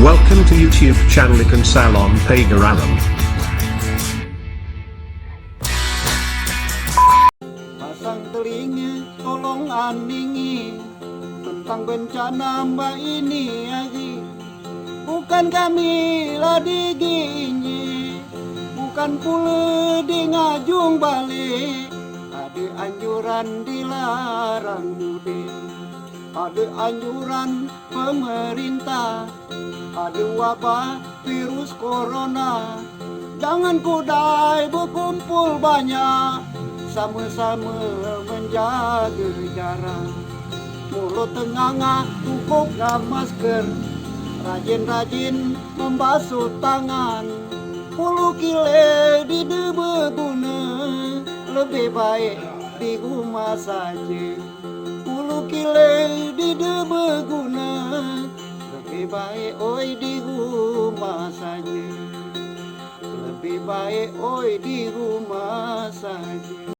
Welcome to YouTube channel Ikan Salon Pagaralam. Pasang telinga, tolong aningi tentang bencana mbak ini lagi. Bukan kami lah diginyi, bukan pula di ngajung balik. Ada anjuran dilarang mudik, ada anjuran pemerintah, ada wabah virus corona. Jangan kudai berkumpul banyak, sama-sama menjaga jarak. Mulut tenganga cukup ngam masker, rajin-rajin membasuh tangan. Puluh kile di berguna, lebih baik di rumah saja. Puluh kile di berguna, lebih baik oi di rumah saja. Lebih baik oi di rumah saja.